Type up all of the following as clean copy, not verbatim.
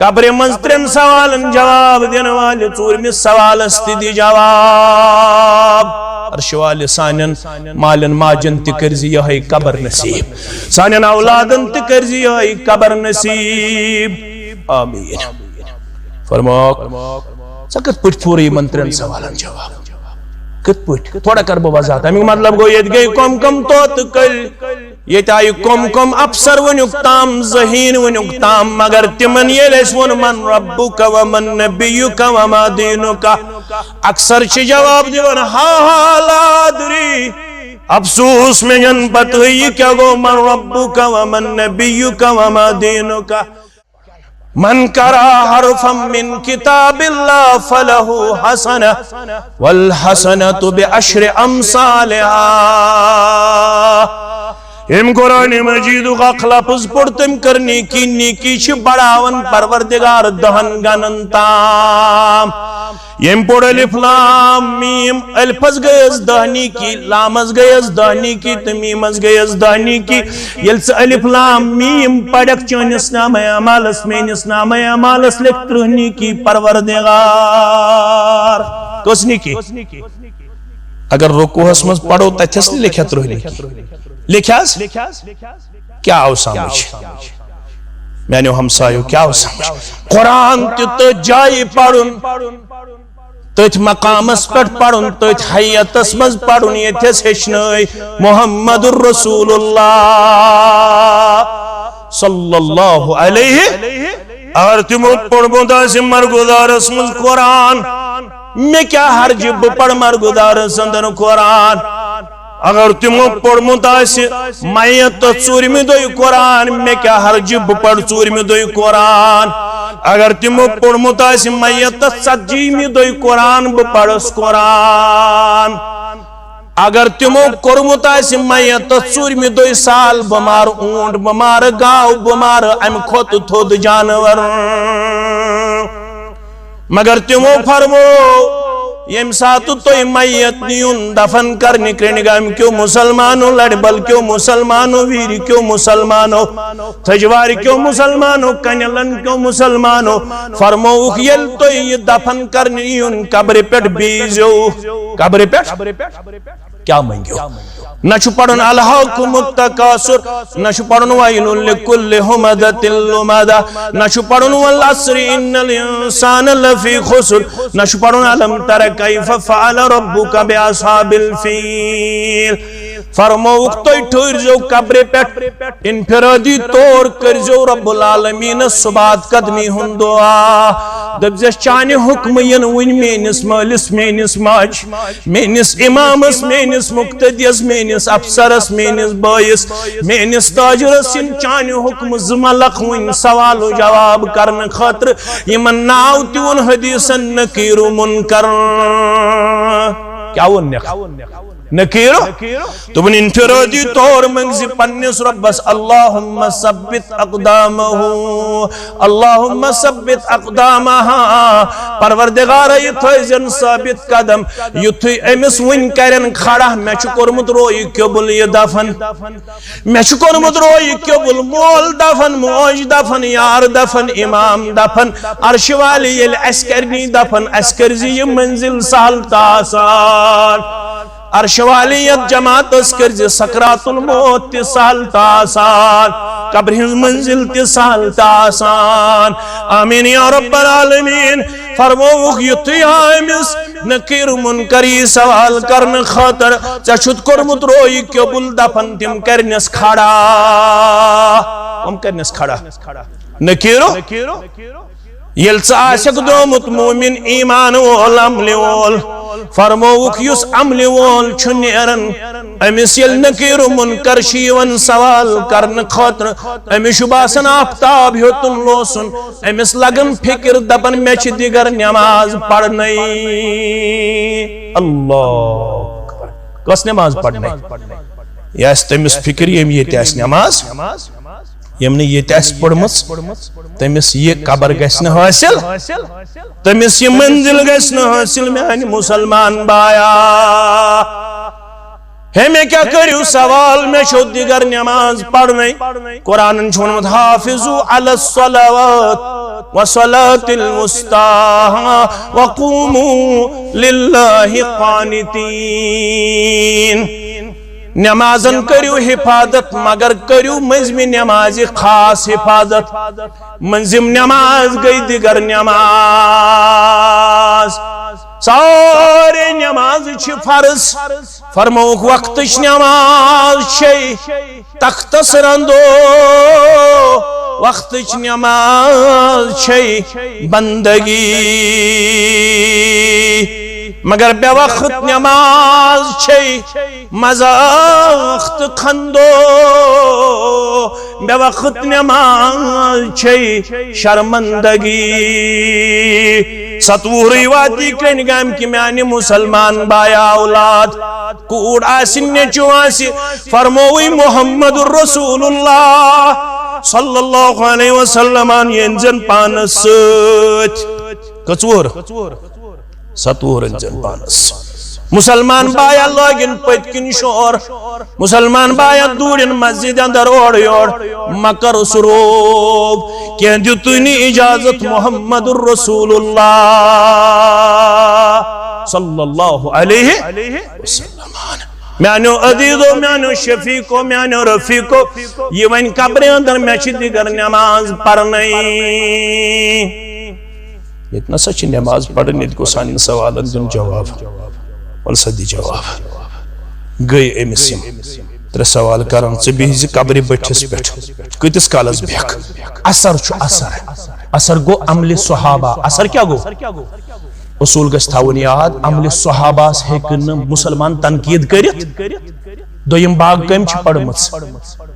قبر منز ترین سوالن جواب دین والے ژوٗرمِس سوالس تہِ دِ جواب عرش والے سانین مالن ماجن تہِ کٔرزِ یِہوٚے قبر نصیب سانین اولادن تہِ کٔرزِ یِہوٚے قبر نصیب آمین فرموک ژٕ کِتھ پٲٹھۍ پوٗرٕ یِمن ترین سوالن جواب کِتھ پٲٹھۍ تھوڑا کر بہٕ وضاحت امیُک مطلب گوٚو ییٚتہِ گٔے کم کم طوطہٕ کٔلۍ ییٚتہِ آیہِ کم کم افسر ؤنیُک تام ذہیٖن ؤنیُک تام مگر تِمن ییٚلہِ اَسہِ ووٚن من ربُک ومن نبیُک وما دیٖنُک اکثر چھِ جواب دِوان ہا لا ادری افسوس مےٚ چھنہٕ پتہٕ یہِ کیٛاہ گوٚو من ربُک ومن نبیُک وما دیٖنُک من قرأ حرفا من كتاب الله فله حسنة والحسنة بعشر أمثالها ام قرآن مجید اخ لفظ پڑتم کرنے کی نیکی چھ بڑاون پروردگار دہن گنن تام یم پڑھ الف لام میم الفز گیز دہنی کی لامز گیز دہنی کی تمیمز گیز دہنی کی یلس الف لام میم پڑک چونس نام اعمالس مینس نام اعمالس لکھ ترہنی کی پروردگار کسنی کی اگر رکوع اسمز پڑھو تتھس لکھت ترہنی کی لکھاس کیا آو سمجھ میانیو ہمسایو کیا آو سمجھ قرآن تیت جائی پڑھن تیت مقامس پر پڑھن تیت حیات اسمز پڑھن یہ تیس ہشنائی محمد الرسول اللہ صلی اللہ علیہ اگر تیمو پڑھ بودا سے مرگودار اسمز قرآن میں کیا ہر جب پڑھ مرگودار سندر قرآن اگر تمو پڑھمت آسہِ میت ژوٗرمہِ دۄہہِ قرآن مےٚ کیٛاہ حرجہِ بہٕ پرٕ ژوٗرمہِ دۄہہِ قرآن اگر تمو پڑھمت آسہِ میتس ژتجیٖمہِ دۄہہِ قرآن بہٕ پرس قرآن اگر تمو کوٚرمُت آسہِ میتس ژوٗرمہِ دۄہہِ سال بہٕ مارٕ اوٗنٹ بہٕ مارٕ گاو بہٕ مارٕ امہِ کھۄتہٕ تھوٚد جانور مگر تمو فرمو یم ساتھ تو میت نیون دفن کرنے کرنگام کیوں مسلمانوں لڑ بل کیوں مسلمانوں ویر کیوں مسلمانوں تھجوار کیوں مسلمانوں کنلن کیوں مسلمانوں فرموک یل تو یہ دفن کرنے نیون قبر پیٹ بیزو قبر پیٹ کیا منگیو نشو پڑھن الہاکم التکاثر نشو پڑھن ویل لکل ہمدت اللمدہ نشو پڑھن والعصر ان الانسان لفی خسر نشو پڑھن علم تر کیف فعل ربک باصحاب الفیل فرموک توی ٹھور جو قبر پیٹ انفرادی طور کر جو رب العالمین صبات قدمی ہن دعا دبزش چانے حکم ینوین مینس مالس مینس ماج مینس امامس مینس مقتدیس مینس افسرس مینس بائیس مینس تاجرس ان چانے حکم زمالق وین سوال و جواب کرن خاطر یمن ناو تیون حدیثن نکیر و منکر کیا وہ نکیرو تو بن انفرادی طور منگزی پنیس ربس اللہم ثبت اقدامہو اللہم ثبت اقدامہا پروردگار یہ تھوئیزن ثابت قدم یہ تھوئی امس ون کرن کھڑا میں چکر مدروئی کیبل یہ دفن میں چکر مدروئی کیبل مول دفن موج دفن یار دفن امام دفن عرش والی یہ اسکرنی دفن اسکرزی یہ منزل سال تاسان عرش والیت جماعت اسکر جی سکرات الموت تی سال تاسان قبر ہز منزل تی سال تاسان آمین یا رب العالمین فرموک یتی آئیمس نکیر منکری سوال کرن خاطر چشد کرمت روئی کیبل دفن تیم کرنس کھڑا ہم کرنس کھڑا نکیرو یلس آشک دومت مومن ایمان وول عمل وول فرموک یس عمل وول چھنیرن امیس یل نکیر منکر شیون سوال کرن خاطر امیس باسن آفتاب ہیتن لوسن امیس لگن فکر دپن میچ دیگر نماز پڑھنئی اللہ کس نماز پڑھنئی یا اس تمیس فکر یم یہ تیس نماز یمن یہ تیس پڑھمس تمیس یہ قبر گسن حاصل تمیس یہ منزل گسن حاصل میانی مسلمان بایا ہے میں کیا کریو سوال میں شو دیگر نماز پڑھنے قرآن چھوڑمت حافظو علی الصلاوات وصلاة الوسطی وقوموا للہ قانتین، نمازن کریو حفاظت مگر کریو منزم نماز خاص حفاظت، منزم نماز گئی دیگر نماز، سارے نماز چھ فرض، فرموک وقتش نماز چھے تختصرندو، وقتش نماز چھے بندگی، مگر بے وقت نماز چھے مزا وقت کھندو، بے وقت نماز چھے شرمندگی۔ ستوری وادی کرنگام کی میانی مسلمان بایا اولاد کوڑ آسن نیچو آسی فرموی محمد الرسول اللہ صلی اللہ علیہ وسلم ینزن پانس کچور ستور انزن پانس مسلمان بایا لوگن پتکن شور، مسلمان بایا دورن مسجد اندر اوڑ یوڑ مکر سروب کہ دیتنی اجازت محمد الرسول اللہ صلی اللہ علیہ وسلم، میانو عدیدو میانو شفیقو میانو رفیقو یہ وین قبر اندر میچی دیگر نماز پڑھنئی، اتنا سچ نماز پڑھنے کو سانی سوالن دن جواب والسدی جواب گئی امسیم تر سوال کرن چبیزی قبری بٹھس پیٹھ کتس کالس بیک اثر چھو اثر گو عمل صحابہ، اثر کیا گو اصول گس تھاون یاد، عمل صحابہ ہیکن مسلمان تنقید کرت، دویم باغ کم چھ پڑھمت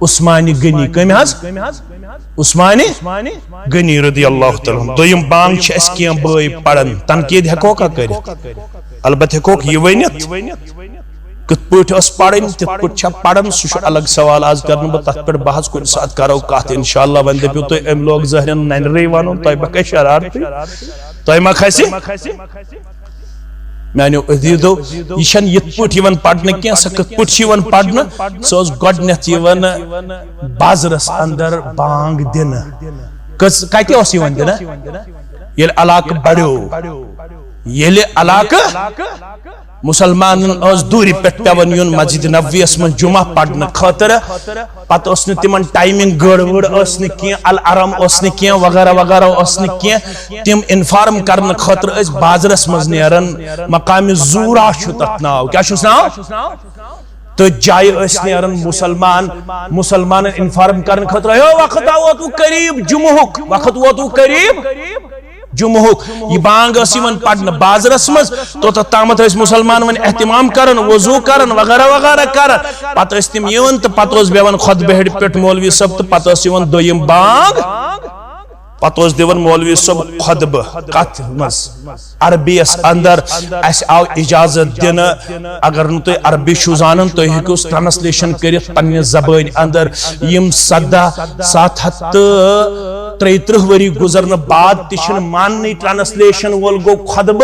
عثمانی غنی کم حض عثمانی غنی رضی اللہ تعالیٰ، دویم باغ چھ اس کیا بائی پڑھن تنقید ہیکو کا کرت، البتہ کوک یہ ونیت کت پوٹ اس پڑھن تت پوٹ چھا پڑھن سوش الگ سوال آز کرنے با تحت پر بحث کن ساتھ کرو کہت انشاءاللہ وندے پیو تو ام لوگ ظاہرین نین رئی وانو تو بکے شرارتی تو ما کھیسی میں نے ادیدو یہ شن یت پوٹ یون پڑھنے کیا سکت پوٹ یون پڑھنے سوز گوڑنیت یون بازرس اندر بانگ دن کہتی ہوسی یون دن یہ علاقہ بڑھو یہ علاقہ مسلمان اس دوری پیٹ پیون یون مسجد نبوی اسمن جمعہ پڑھنے خاطر پتہ اس نے تمن ٹائمنگ گڑ اس نے کیا الارم اس نے کیا وغیرہ وغیرہ اس نے کیا تم انفارم کرنے خاطر اس بازرس مز نیرن مقام زورا چھو تتناو کیا چھو سناو تو جائے اس نیرن مسلمان انفارم کرنے خاطر وقت آو تو قریب جمعہ وقت وہ تو قریب جمعہ یہ بانگ اسی من پڑھنا بازرس مز تو تامت اس مسلمان من احتمام کرن وضو کرن وغیرہ وغیرہ کرن پتہ اس تم یون تو پتہ اس بیون خود بہڑ پیٹ مولوی سب تو پتہ اس یون دویم بانگ پتہ اس دیون مولوی سب خطب قط مز عربی اس اندر اس آو اجازت دن اگر نو تو عربی شو زانن تو ہیکو اس ٹرانسلیشن کرت پنی زبان اندر یم صدہ 730 وری گزرن بعد تشن ماننی ٹرانسلیشن وول گو خطب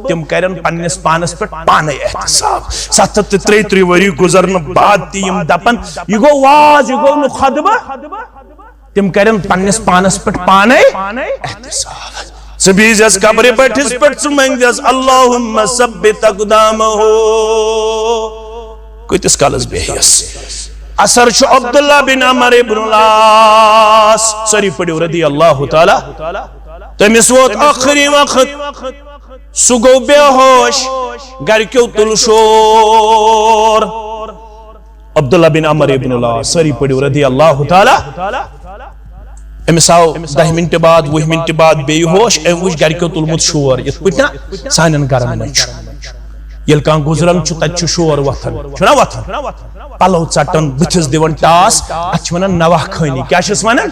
تم کرن پنیس پانس پر پانے احتساب 730 وری گزرن بعد تیم دپن یہ گو واز یہ گو نو خطب تم کرن پنیس پانس پر پانے احتساب سبیز اس قبر بیٹھس پر سمنگ جس اللہم ثبت اقدامہ کوئی تس کالس بیہیس اثر چھو عبداللہ بن عمر ابن العاص سری پڑیو رضی اللہ تعالی تمس ووت آخری وقت سگو بے ہوش گر کیو تل شور عبداللہ بن عمر ابن العاص سری پڑیو رضی اللہ تعالی امس آو 10 منٹ بعد 20 منٹ بعد بے ہوش ام وش گر کیو تلمت شور یت پٹنا سانن گرن من یل کان گزرن چھ تت شور وتھن چھنا وتھن پلو ژٹن بتھس دیون ٹاس اچ ونن نواہ خانی کیا چھس ونن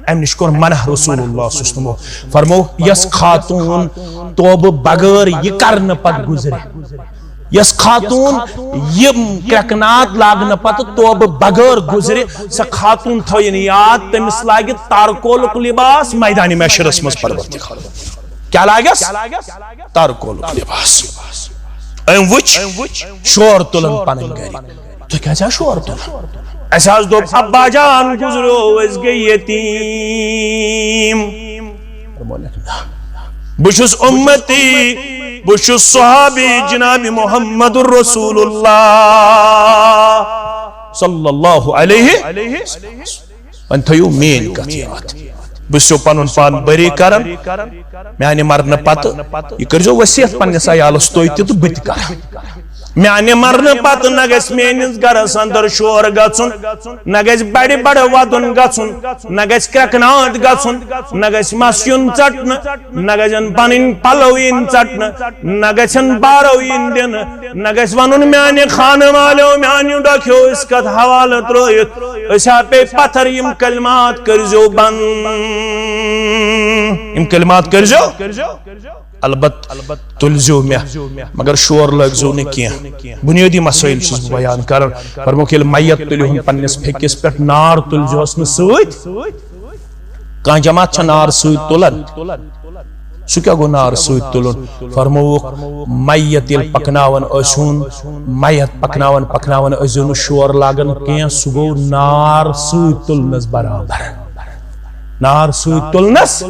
ام نش کور منع رسول اللہ صلی اللہ علیہ وسلم فرمو یس خاتون توب بغیر یہ کرن پت گزرے یس خاتون یہ کرکنات لاگن پت توب بغیر گزرے سا خاتون تھوین یاد تمس لاگی تارکولک لباس میدانی محشرس مز پروردگار کیا لاگس تارکولک لباس وچ شور تلن پنن گھر تو کیا شور تلن اساس دو ابا جان گزرو اس گئی یتیم بشس امتی بشس صحابی جناب محمد الرسول اللہ صلی اللہ علیہ وسلم تھیو مین کت یاد بسو پنن پان بری کرن میانہ مرن پتہ یہ کرزو وصیت پنس عیالس توی تہ بت کر میانہ مرن پتہ نہ گژھِ میٲنِس گرس اندر شور گژھُن نہ گژھِ بڑِ بڑ ودُن گژھُن نہ گژھِ کرٛٮ۪کناٹ گژھُن نہ گژھِ مس یُن ژٹنہٕ نہ گژھن پنٕنۍ پلو یِنۍ ژٹنہٕ نہ گژھن بارو یِنۍ دِنہٕ نہ گژھِ ونُن میانہِ خانہٕ والیو میانیو ڈاکیو أسۍ کتھ حوالہٕ ترٲیِتھ أسۍ ہا پے پتھر یم کلمات کٔرزیو بند یم کلمات کٔرزیو البت تلزیو میں مگر شور لگزیو نہ کینٛہہ بنیادی مسائل چھس بیان کران فرموک ییٚلہِ میت تُلِہُن پننس پھیکس پٮ۪ٹھ نار تُلزیوس نہٕ سۭتۍ کانٛہہ جماعت چھےٚ نار سۭتۍ تُلان سُہ کیٛاہ گوٚو نار سۭتۍ تُلُن فرمووُکھ میت ییٚلہِ پکناوان ٲسۍہُن میت پکناوان پکناوان ٲسۍزیو نہٕ شور لاگان کینٛہہ سُہ گوٚو نار سۭتۍ تُلنس برابر نار سۭتۍ تُلنس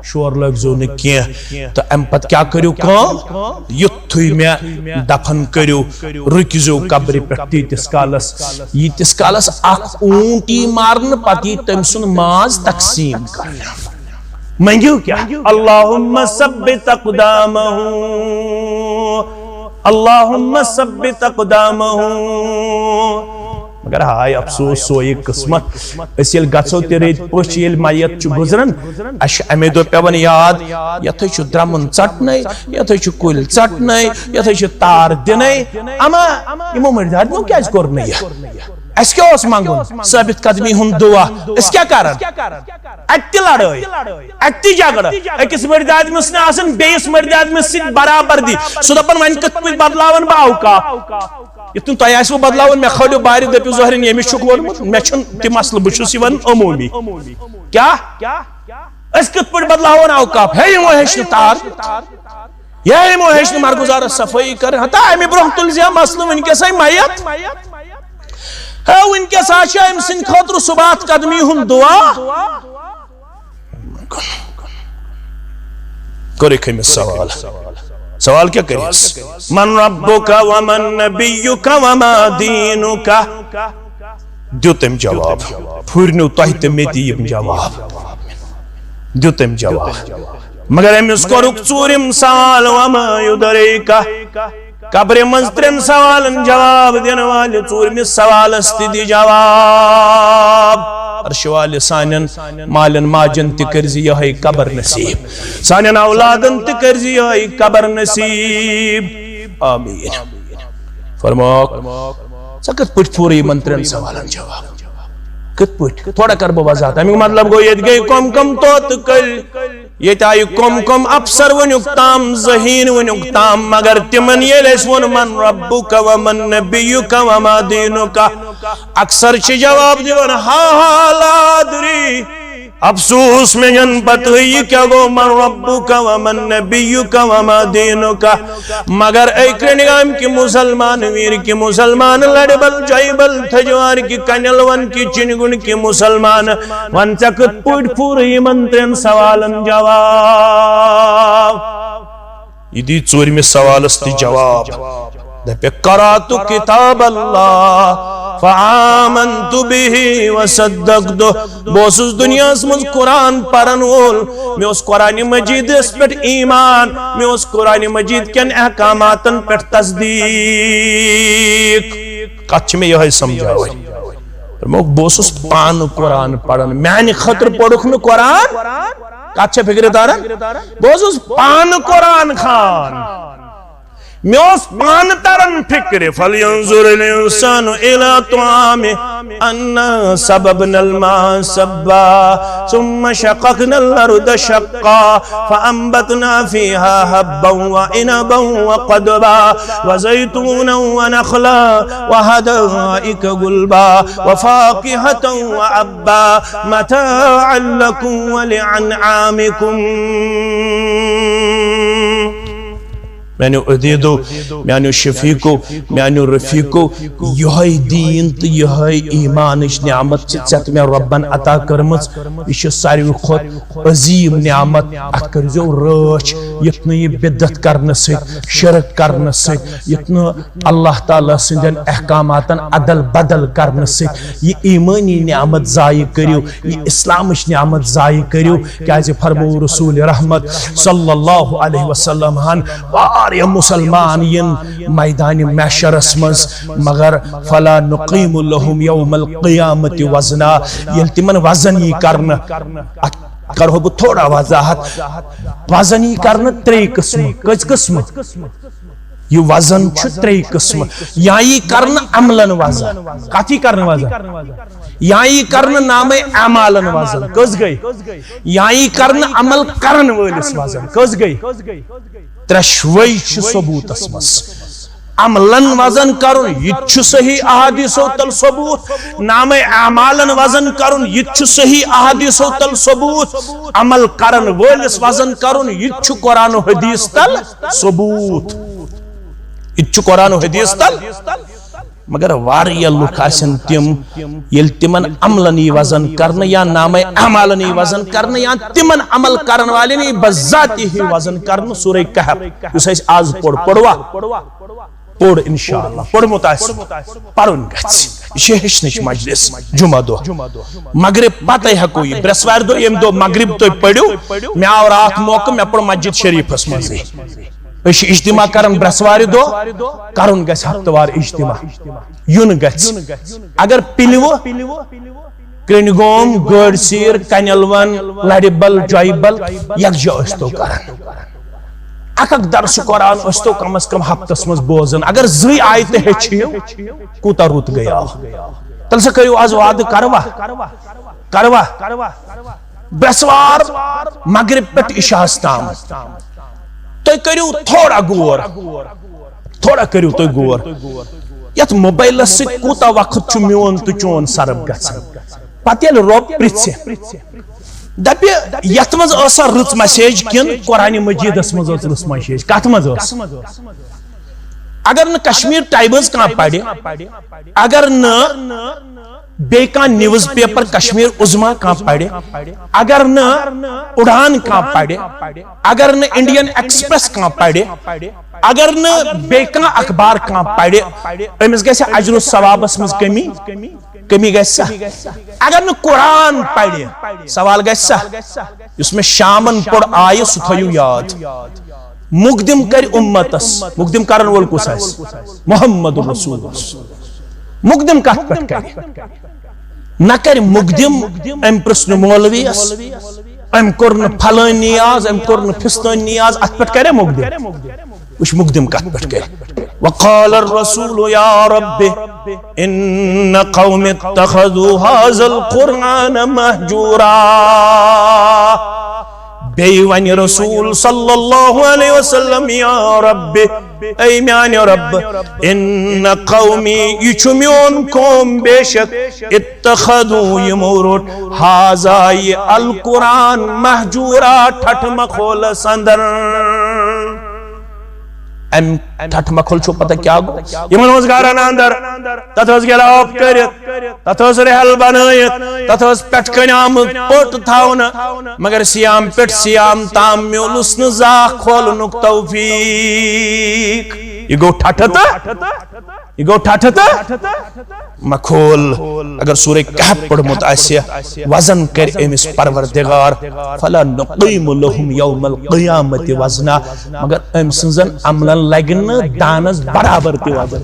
شور لگزیو نہ کینٛہہ تہٕ امہِ پتہٕ کیٛاہ کٔرِو کٲم یُتھُے مےٚ دفن کٔرِو رُکزیو قبرِ پٮ۪ٹھ تیٖتِس کالس ییٖتِس کالس اکھ اوٗنٹ یی مارنہٕ پتہٕ یی تٔمۍ سُنٛد ماز تقسیٖم کرنہٕ منگیو کیا اللہم ثبت اقدامہم اللہم ثبت اقدامہم مگر ہائے افسوس سوئی قسمت اس یل گھو تہ ریت پوچھ یل میت گزران اس امے دہ پیون یاد یتھے چھ درمن ژٹنے یتھے چھ کل ژٹنے یتھے چھ تار دنے اما یمو مردادیو کیا کور یہ اس کیا اس منگن ثابت قدمی ہن دعا اس کیا کرن اتی لڑائی اتی جھگڑا اکس مرد آدمی نے آسن بیس مرد آدمی سے برابر دی سو دپن ون کت پہ بدلاون با اوقاف یتن تہ آسو بدلاون مے کھڑیو باری دپیو ظاہرین یمس چھک وونمت مے چھن تہ مسئلہ بچھس یوان عمومی کیا اس کت پہ بدلاون اوقاف ہے یمو ہیچ تار یہ یمو ہیچ مرگزار صفائی کر ہتا امی برہ تلزیا مسئلہ ونکس میت ہے ونکس آچا ام سن خاطر صبات قدمی ہن دعا کرے میں سوال سوال کیا کریس من ربک ومن نبیک وما دینک دیو تم جواب پھرنو تہ تہ میں دیم جواب دیو تم جواب مگر امس کرک ژورم سوال وما یدریک قبر منز ترین سوالن جواب دین والے ژورمس سوالس تہ دی جواب عرش والے سانن مالن ماجن تہ کرزی یہ قبر نصیب سانن اولادن تہ کرزی یہ قبر نصیب آمین فرماک سکت پٹ پوری منترین سوالن جواب کت پٹ تھوڑا کر بو وضاحت امی مطلب گو یہ گئی کم کم توت کل یہ تائی کم کم افسر ونیک تام ذہین ونیک تام مگر تمن یہ لیس ون من ربک ومن نبیک وما دینک اکثر چھ جواب دیون ہاں لا دری افسوس میں جن پتہی کیا گو من ربک ومن نبیک وما دینک مگر اے کرنگام کی مسلمان ویر کی مسلمان لڑبل جائبل تھجوار کی کنل ون کی چنگن کی مسلمان ون چکت پوٹ پوری منترین سوالن جواب یہ دی چوری میں سوال استی جواب دپے قرأت کتاب اللہ فآمنت به وصدقت بوسس دنیا اسمز قرآن پرن وول میں اس قرآن مجید اس پر ایمان میں اس قرآن مجید کن احکاماتن پر تصدیق کچھ میں یہ سمجھا ہوئی میں بوسس پان قرآن پرن میں خطر پڑھن قرآن کچھ فکر دارن بوسس پان قرآن خان میں اس پان ترن فکر فَلْيَنْظُرِ الْإِنسَانُ إِلَىٰ طَعَامِهِ أَنَّا سَبَبْنَا الْمَاءَ صَبًّا ثُمَّ شَقَقْنَا الْأَرْضَ شَقًّا فَأَنبَتْنَا فِيهَا حَبًّا وَعِنَبًا وَقَضْبًا وَزَيْتُونًا وَنَخْلًا وَحَدَائِقَ غُلْبًا وَفَاكِهَةً وَأَبًّا مَتَاعًا لَكُمْ وَلِأَنْعَامِكُمْ میانو عدیدو میانو شفیقو میانو رفیقو یہ دین تو یہ ایمانش نعمت ژت میں ربن عطا کرمز یہ ساروی کھت عظیم نعمت ات کرزو رچ یتن یہ بدعت کرنے ست شرک کرنے ست یتن اللہ تعالی سندن احکاماتن عدل بدل کرنے ست یہ ایمانی نعمت ضائع کریو یہ اسلامش نعمت ضائع کریو کیازِ فرمو رسول رحمت صلی اللہ علیہ وسلم ہن واریہ مسلمان ین میدان محشرس مز مگر فلا نقیم لهم یوم القیامت وزنا یل تمن وزن یہ کرنا کرو بہ تھوڑا وضاحت وزن یہ کرنا ترے قسم کس قسم یہ وزن چھ ترے قسم یا یہ کرنا عملن وزن کتی کرنا وزن یا یہ کرنا نام اعمالن وزن کس گئی یا یہ کرنا عمل کرن وٲلِس وزن کس گئی ترشوئی چھ ثبوت اسمس عملن وزن کرن یہ چھ صحیح احادیث و تل ثبوت نام اعمالن وزن کرن یہ چھ صحیح احادیث و تل ثبوت عمل کرن وٲلِس وزن کرن یہ چھ قرآن و حدیث تل ثبوت یہ چھ قرآن و حدیث تل مگر واریہ لوک آسن تم یل تمن عملن یہ وزن کرنے یا نام اعمالن یہ وزن کرنے یا تمن عمل کرن والے بذات ہی وزن کرنے سورہ کہف اس آز پڑوا پڑ انشاءاللہ پڑ متاثر پرن گھس یہ ہشنچ مجلس جمعہ دو مغرب پتہ ہکو یہ برسوار دو یم دو مغرب تو پڑھو میں آو رات موقع میں پڑھ مسجد شریف اس مزے اس اجتماع کرن برسوار دو کرن گھس ہفتوار اجتماع یون گھس اگر پلو کرنگوم گڑ سیر کنلون لڑبل جائبل یکجا استو کرن اک درس قرآن استو کم از کم ہفتس مز بوزن اگر زی آیت ہچھیو کوتا روت گیا تل سے کہیو آز وعد کروا برسوار مغرب پٹ عشاء تو کریو تھوڑا گور تھوڑا کریو تو گور یت موبائل سے کوتا وقت چھ میون تو چون سرب گژھن پتہ یل رب پرژھِ دپ یت مز اسا رٕژ میسیج کن قرآن مجید اس مز رٕژ میسیج کت مز اگر نہ کشمیر ٹائمز کان پڑھے اگر نہ بے کان نیوز پیپر کشمیر عظما کان پڑھے اگر نہ اڑان کان پڑھے اگر نہ انڈین ایکسپریس کان پڑھے اگر نہ بے کان اخبار کان پڑھے امس گژھِ اجر و ثوابس مز کمی گژھِ اگر نہ قرآن پڑھے سوال گژھِ اس میں شامن پڑ آئے سہ تھٲیِو یاد مقدم کر امتس مقدم کرن وول کس محمد رسول مقدم کت پہ کر نہ کر مقدم ام پرسن مولویس ام کور پھلان نیاز ام کور پھستان نیاز ات پہ کرے مقدم وش مقدم کت پہ کر وقال الرسول یا رب ان قوم اتخذوا هذا القرآن مهجورا بیوان رسول صلی اللہ علیہ وسلم یا رب اے میان رب ان قومی یہ میون قوم بے شک اتخذوا یمورت حاضا یہ القرآن محجورا ٹھٹ مخول سندر ام ٹھٹ مخول چھو پتہ کیا گو یہ منوزگاران اندر تتھوز گیلا آپ کرت تتھوز رحل بنایت تتھوز پٹ کنام پوٹ تھاونا مگر سیام پٹ سیام تام میولس نزاق کھولنک توفیق یہ گو ٹھٹتا مکھول اگر سورہ کہف پڑھمت آسیا وزن کر امس پروردگار فلا نقیم لهم یوم القیامت وزنا مگر ام سنزن عملن لگن دانس برابر تی وزن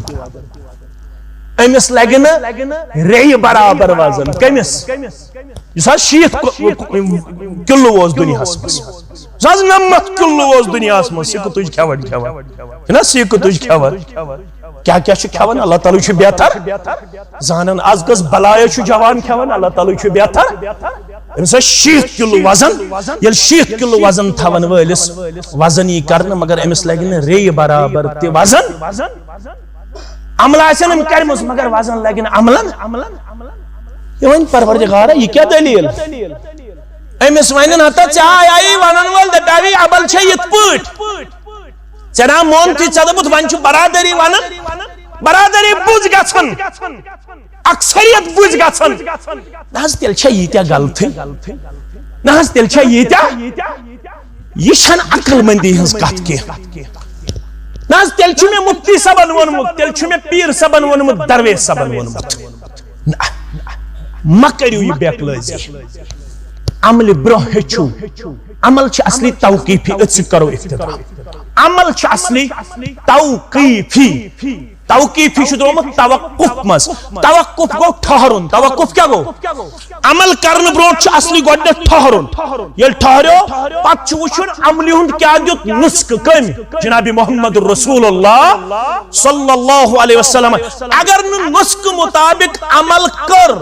امس لگن ری برابر وزن کمس یہ شیت کلو اوس دنیا مز یہ 90 کلو اوس دنیا مز سکھ تج کھوان سکھ تج کھوان کیا کھوان اللہ تعالی چھ بہتر زانن آز کس بلایہ چھ جوان کھوان اللہ تعالی چھ بہتر امس 60 کلو وزن یل 60 کلو وزن تھون ولس وزن یہ کرن مگر امس لگن ری برابر تی وزن عمل آسن ام کرمس مگر وزن لگن عملن یہ ون پروردگار یہ کیا دلیل امس ونن ہتا چاہے آئی ونن ول دپاوی عمل چھ یت پٹ چنا مون تی چدبت ون چھ برادری ونن برادری بوز گژھن اکثریت بوز گژھن نہ تیل چھ یتیا غلطی نہ تیل چھ یتیا یہ چھن عقل مندی ہنز کت کی نہ تیل چھ میں مفتی صاحبن ونمت تیل چھ میں پیر صاحبن ونمت درویش صاحبن ونمت مہ کریو یہ بیکلازی عمل برو ہچو عمل چھ اصلی توقیفی اتس کرو افتدا عمل چھ اصلی توقیفی توقیفی چھ درمت توقف مز توقف گو ٹھہرن توقف کیا گو عمل کرن برو چھ اصلی گوڈ ٹھہرن یل ٹھہرو پت چھ وچھن عمل ہند کیا دیت نسک کم جناب محمد رسول اللہ صلی اللہ علیہ وسلم اگر نسک مطابق عمل کر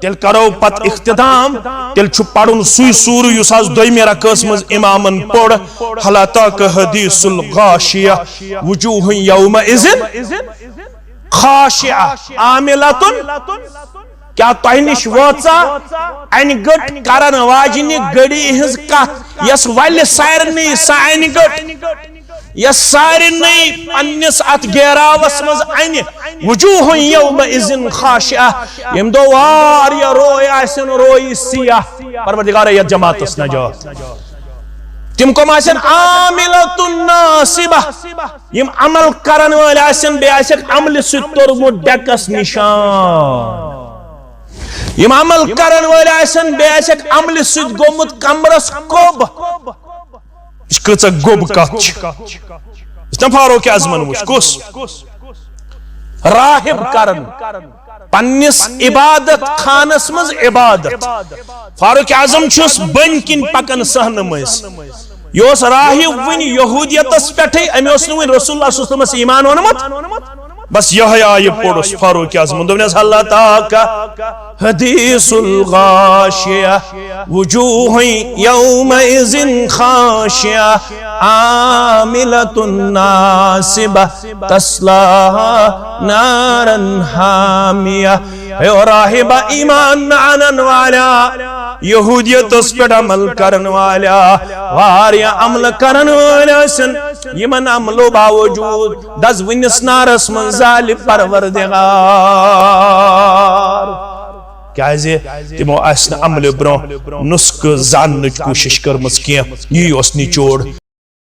تیل کرو پت اختتام تیل چھ پڑھن سوی سور یس آز دویمی رکس مز امامن پڑھ حلاتا کہ حدیث الغاشیہ وجوہ یوم اذن خاشعہ عاملتن کیا تہنش وچا این گٹ کرن واجنی گڑی ہز کت یس ول سارنی سائن گٹ یس سارنی پنس ات گیراوس مز این وجوہ یوم اذن خاشعہ یم دو واریا روی آسن روی سیاہ پروردگار یت جماعت اس نجات تم کم آسن عاملتن ناصبہ یم عمل کرن والی آسن بے آسن عمل سترمت ڈکس نشان یم عمل کرن والی آسن بے آسن عمل ست گومت کمرس کوب اس کچھ گوب کچھ اس نے فاروق اعظمن وچ کس راہب کرن پنس عبادت خانس مز عبادت فاروق اعظم چھس بن کن پکن سہن مز یہ راہب ون یہودیتس پہ امی رسول اللہ صلی اللہ علیہ وسلم ایمان اونمت بس یہ آئی پوڑس فاروق اعظم دونس اللہ تاکہ حدیث الغاشیہ وجوہ یومئذ خاشیہ عاملۃ ناصبہ تصلاہا نارا حامیہ اے راہبہ ایمان نعنن والا یہودیت اس پر عمل کرن والا واریا عمل کرن والا سن یمن عملو باوجود دز ونس نارس من ظالم پروردگار کیازِ تمو آسن عمل برو نسک زاننچ کوشش کرمز کینٛہہ یی اوس نچوڑ